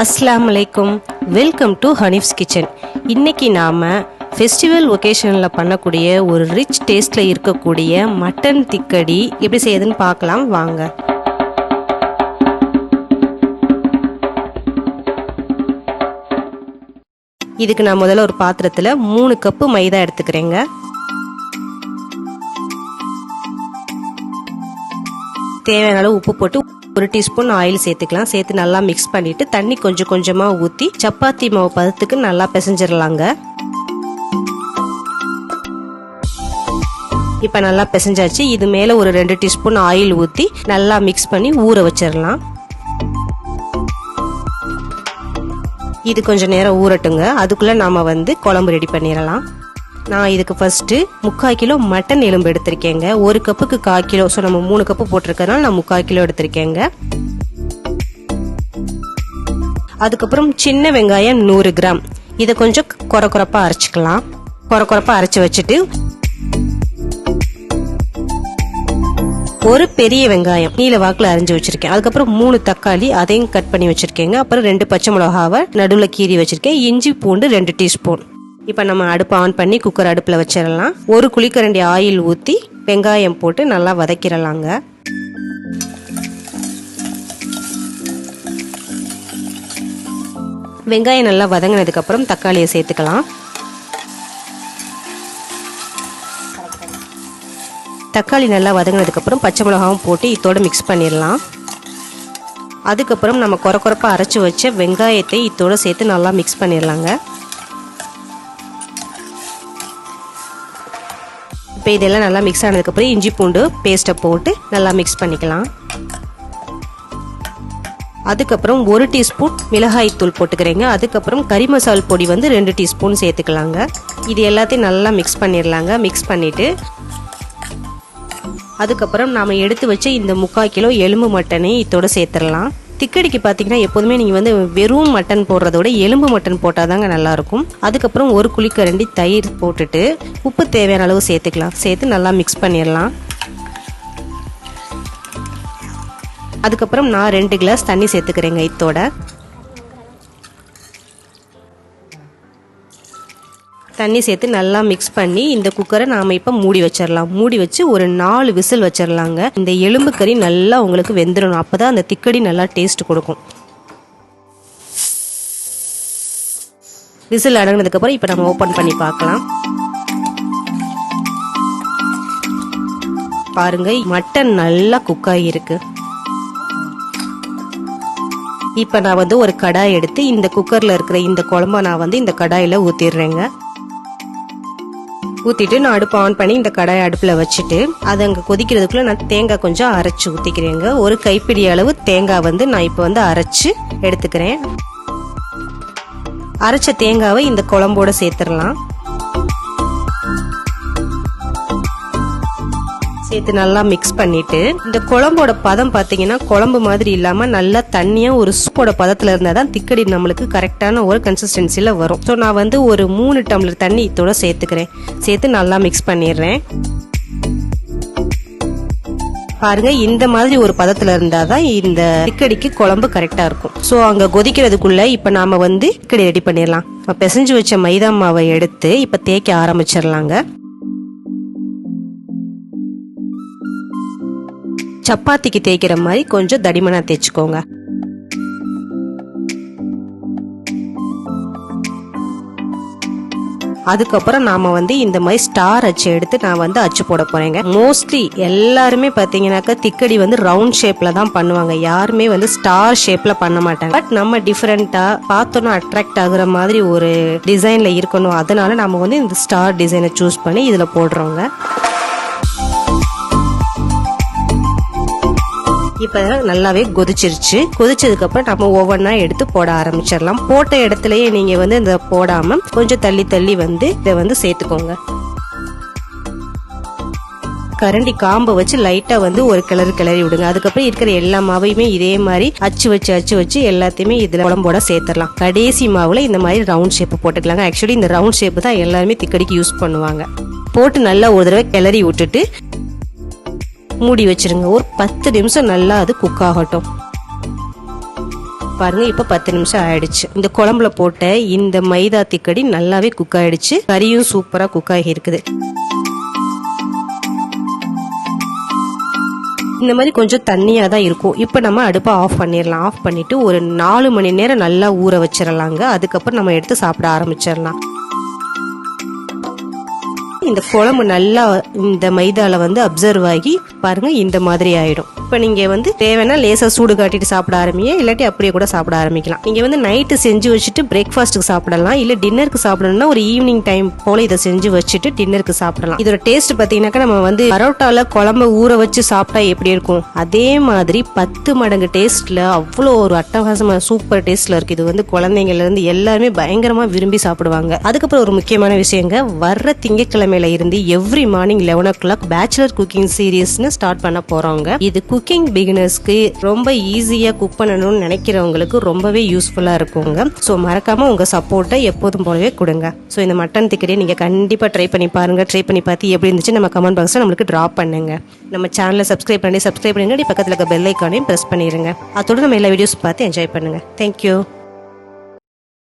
அஸ்ஸலாமு அலைக்கும். Welcome to Hanif's kitchen. இன்னைக்கு நாம் ஃபெஸ்டிவல் ஒகேஷனில் பண்ணக்கூடிய ஒரு ரிச் டேஸ்ட்டில் இருக்கக்கூடிய மட்டன் திக்கடி எப்படி செய்யுதுன்னு பார்க்கலாம் வாங்க. இதுக்கு நான் முதல்ல ஒரு பாத்திரத்தில் 3 கப்பு மைதா எடுத்துக்கிறேங்க. தேவையான அளவு உப்பு போட்டு 1 டீஸ்பூன் ஆயில் சேர்த்துக்கலாம். சேர்த்து நல்லா மிக்ஸ் பண்ணிட்டு தண்ணி கொஞ்சம் கொஞ்சமா ஊற்றி சப்பாத்தி மாவு பதத்துக்கு நல்லா பிசைஞ்சிடலாங்க. இப்ப நல்லா பிசைஞ்சாச்சு. இது மேல ஒரு 2 டீஸ்பூன் ஆயில் ஊற்றி நல்லா மிக்ஸ் பண்ணி ஊற வச்சிடலாம். இது கொஞ்சம் நேரம் ஊறட்டுங்க. அதுக்குள்ள நாம குழம்பு ரெடி பண்ணிடலாம். நான் இதுக்கு ஃபர்ஸ்ட் 3/4 கிலோ மட்டன் எலும்பு எடுத்திருக்கேங்க. 1 கப்புக்கு 1/4 கிலோ, ஸோ நம்ம 3 கப்பு போட்டிருக்கனால நான் 3/4 கிலோ எடுத்திருக்கேங்க. அதுக்கப்புறம் சின்ன வெங்காயம் 100 கிராம். இதை கொஞ்சம் கொரகொரப்பா அரைச்சிக்கலாம். கொரகொரப்பா அரைச்சி வச்சுட்டு ஒரு பெரிய வெங்காயம் நீல வாக்குல அரைஞ்சு வச்சிருக்கேன். அதுக்கப்புறம் 3 தக்காளி அதையும் கட் பண்ணி வச்சிருக்கேங்க. அப்புறம் 2 பச்சை மிளகாவை நடுவில் கீறி வச்சிருக்கேன். இஞ்சி பூண்டு 2 டீஸ்பூன். இப்போ நம்ம அடுப்பு ஆன் பண்ணி குக்கர் அடுப்பில் வச்சிடலாம். 1 குழிக்கரண்டி ஆயில் ஊற்றி வெங்காயம் போட்டு நல்லா வதக்கிடலாங்க. வெங்காயம் நல்லா வதங்கினதுக்கு அப்புறம் தக்காளியை சேர்த்துக்கலாம். தக்காளி நல்லா வதங்கினதுக்கு அப்புறம் பச்சை மிளகாவும் போட்டு இதோட மிக்ஸ் பண்ணிடலாம். அதுக்கப்புறம் நம்ம கொரகொரப்பா அரைச்சி வச்ச வெங்காயத்தை இதோட சேர்த்து நல்லா மிக்ஸ் பண்ணிடலாங்க. இப்போ இதெல்லாம் நல்லா மிக்ஸ் ஆனதுக்கப்புறம் இஞ்சி பூண்டு பேஸ்ட்டை போட்டு நல்லா மிக்ஸ் பண்ணிக்கலாம். அதுக்கப்புறம் 1 டீஸ்பூன் மிளகாய் தூள் போட்டுக்கிறேங்க. அதுக்கப்புறம் கறி மசால் பொடி 2 டீஸ்பூன் சேர்த்துக்கலாங்க. இது எல்லாத்தையும் நல்லா மிக்ஸ் பண்ணிடலாங்க. மிக்ஸ் பண்ணிட்டு அதுக்கப்புறம் நாம் எடுத்து வச்ச இந்த 3/4 கிலோ எலும்பு மட்டனை இதோட சேர்த்துடலாம். திக்கடிக்கு பார்த்தீங்கன்னா எப்போதுமே நீங்கள் வெறும் மட்டன் போடுறதோட எலும்பு மட்டன் போட்டால் தாங்க நல்லாயிருக்கும். அதுக்கப்புறம் 1 குழிக்கரண்டி தயிர் போட்டுட்டு உப்பு தேவையான அளவு சேர்த்துக்கலாம். சேர்த்து நல்லா மிக்ஸ் பண்ணிடலாம். அதுக்கப்புறம் நான் 2 கிளாஸ் தண்ணி சேர்த்துக்கிறேங்க. இதோட தண்ணி சேர்த்து நல்லா மிக்ஸ் பண்ணி இந்த குக்கரை நாம் இப்போ மூடி வச்சிடலாம். மூடி வச்சு ஒரு 4 விசில் வச்சிடலாங்க. இந்த எலும்பு கறி நல்லா உங்களுக்கு வெந்துடணும். அப்போ தான் அந்த திக்கடி நல்லா டேஸ்ட் கொடுக்கும். விசில் அடங்கினதுக்கப்புறம் இப்போ நம்ம ஓப்பன் பண்ணி பார்க்கலாம். பாருங்க, மட்டன் நல்லா குக் ஆகியிருக்கு. இப்போ நான் ஒரு கடாய் எடுத்து இந்த குக்கரில் இருக்கிற இந்த குழம்பை நான் இந்த கடாயில் ஊற்றிடுறேங்க. ஊற்றிட்டு நான் அடுப்பு ஆன் பண்ணி இந்த கடாயை அடுப்பில் வச்சுட்டு அது அங்கே கொதிக்கிறதுக்குள்ளே நான் தேங்காய் கொஞ்சம் அரைச்சி ஊற்றிக்கிறேங்க. ஒரு கைப்பிடி அளவு தேங்காய் நான் இப்போ அரைச்சி எடுத்துக்கிறேன். அரைச்ச தேங்காவை இந்த குழம்போட சேர்த்துடலாம். சேர்த்து நல்லா மிக்ஸ் பண்ணிட்டு இந்த குழம்போட பதம் பார்த்தீங்கன்னா குழம்பு மாதிரி இல்லாம நல்லா தண்ணியா ஒரு சூப்போட பதத்துல இருந்தாதான் திக்கடி நம்மளுக்கு கரெக்டான ஒரு கன்சிஸ்டன்சில வரும். ஸோ நான் ஒரு 3 டம்ளர் தண்ணி இதோட சேர்த்துக்கிறேன். சேர்த்து நல்லா மிக்ஸ் பண்ணிடுறேன். பாருங்க, இந்த மாதிரி ஒரு பதத்துல இருந்தாதான் இந்த திக்கடிக்கு குழம்பு கரெக்டா இருக்கும். ஸோ அங்க கொதிக்கிறதுக்குள்ள இப்ப நாம திக்கடி ரெடி பண்ணிடலாம். பிசைஞ்சு வச்ச மைதா மாவை எடுத்து இப்ப தேய்க்க ஆரம்பிச்சிடலாங்க. சப்பாத்திக்கு தேய்க்கிற மாதிரி கொஞ்சம் தடிமனா தேய்ச்சிக்கோங்க. அதுக்கப்புறம் நாம இந்த மாதிரி ஸ்டார் அச்சு எடுத்து நான் அச்சு போட போறேங்க. மோஸ்ட்லி எல்லாருமே பாத்தீங்கன்னாக்கா திக்கடி ரவுண்ட் ஷேப்ல தான் பண்ணுவாங்க. யாருமே ஸ்டார் ஷேப்ல பண்ண மாட்டாங்க. பட் நம்ம டிஃபரெண்டா பார்த்தோன்னா அட்ராக்ட் ஆகுற மாதிரி ஒரு டிசைன்ல இருக்கணும். அதனால நம்ம இந்த ஸ்டார் டிசைனை சூஸ் பண்ணி இதுல போடுறோங்க. இப்ப நல்லாவே கொதிச்சிருச்சு. கொதிச்சதுக்கு அப்புறம் நம்ம ஒவ்வொன்றா எடுத்து போட ஆரம்பிச்சிடலாம். போட்ட இடத்துலயே நீங்க இந்த போடாம கொஞ்சம் தள்ளி தள்ளி இதை சேர்த்துக்கோங்க. கரண்டி காம்பை வச்சு லைட்டா ஒரு கிளறி விடுங்க. அதுக்கப்புறம் இருக்கிற எல்லா மாவையுமே இதே மாதிரி அச்சு வச்சு எல்லாத்தையுமே இதுல குழம்போட சேர்த்துடலாம். கடைசி மாவுல இந்த மாதிரி ரவுண்ட் ஷேப் போட்டுக்கலாங்க. ஆக்சுவலி இந்த ரவுண்ட் ஷேப் தான் எல்லாருமே திக்கடிக்கு யூஸ் பண்ணுவாங்க. போட்டு நல்லா ஒரு தடவை கிளறி விட்டுட்டு மூடி வச்சிருங்க. ஒரு 10 நிமிஷம் நல்லா அது குக் ஆகட்டும். பாருங்க இப்ப 10 நிமிஷம் ஆயிடுச்சு. இந்த குழம்புல போட்ட இந்த மைதா திக்கடி நல்லாவே குக் ஆயிடுச்சு. கறியும் சூப்பரா குக் ஆகி இருக்குது. இந்த மாதிரி கொஞ்சம் தண்ணியா தான் இருக்கும். இப்ப நம்ம அடுப்பை ஆஃப் பண்ணிடலாம். ஆஃப் பண்ணிட்டு ஒரு 4 மணி நேரம் நல்லா ஊற வச்சிடலாங்க. அதுக்கப்புறம் நம்ம எடுத்து சாப்பிட ஆரம்பிச்சிடலாம். இந்த குழம்பு நல்லா இந்த மைதால வந்து அப்சர்வ் ஆகி பாருங்க இந்த மாதிரி ஆயிடும். இப்ப நீங்க தேவைன்னா லேசா சூடு காட்டிட்டு சாப்பிட ஆரம்பிங்க, இல்லாட்டி அப்படியே கூட சாப்பிட ஆரம்பிக்கலாம். நீங்க நைட்டு செஞ்சு வச்சுட்டு பிரேக்ஃபாஸ்ட்டுக்கு சாப்பிடலாம், இல்ல டின்னருக்கு சாப்பிடணும்னா ஒரு ஈவினிங் டைம் போல இதை செஞ்சு வச்சுட்டு டின்னருக்கு சாப்பிடலாம். இதோட டேஸ்ட் பாத்தீங்கன்னாக்கா நம்ம பரோட்டால குழம்பு ஊற வச்சு சாப்பிட்டா எப்படி இருக்கும் அதே மாதிரி 10 மடங்கு டேஸ்ட்ல அவ்வளோ ஒரு அட்டகாசமா சூப்பர் டேஸ்ட்ல இருக்கு. இது குழந்தைங்கள்ல இருந்து எல்லாருமே பயங்கரமா விரும்பி சாப்பிடுவாங்க. அதுக்கப்புறம் ஒரு முக்கியமான விஷயங்க, வர்ற திங்கட்கிழமையில இருந்து every morning 11 o'clock bachelor cooking சீரீஸ்னு ஸ்டார்ட் பண்ண போறோங்க. இது குக்கிங் பிகினர்ஸ்க்கு ரொம்ப ஈஸியா குக் பண்ணணும்னு நினைக்கிறவங்களுக்கு ரொம்பவே யூஸ்ஃபுல்லா இருக்குங்க. ஸோ மறக்காம உங்க சப்போர்ட்டை எப்போதும் போலவே கொடுங்க. ஸோ இந்த மட்டன் திக்கடியை நீங்க கண்டிப்பா ட்ரை பண்ணி பாருங்க. ட்ரை பண்ணி பார்த்து எப்படி இருந்துச்சு நம்ம கமெண்ட் பாக்ஸ்ல நம்மளுக்கு டிராப் பண்ணுங்க. நம்ம சேனலை சப்ஸ்கிரைப் பண்ணி பக்கத்துல இருக்க பெல் ஐக்கானையும் பிரஸ் பண்ணிருங்க. அதோட நம்ம எல்லா வீடியோஸ் பார்த்து என்ஜாய் பண்ணுங்க. தேங்க்யூ.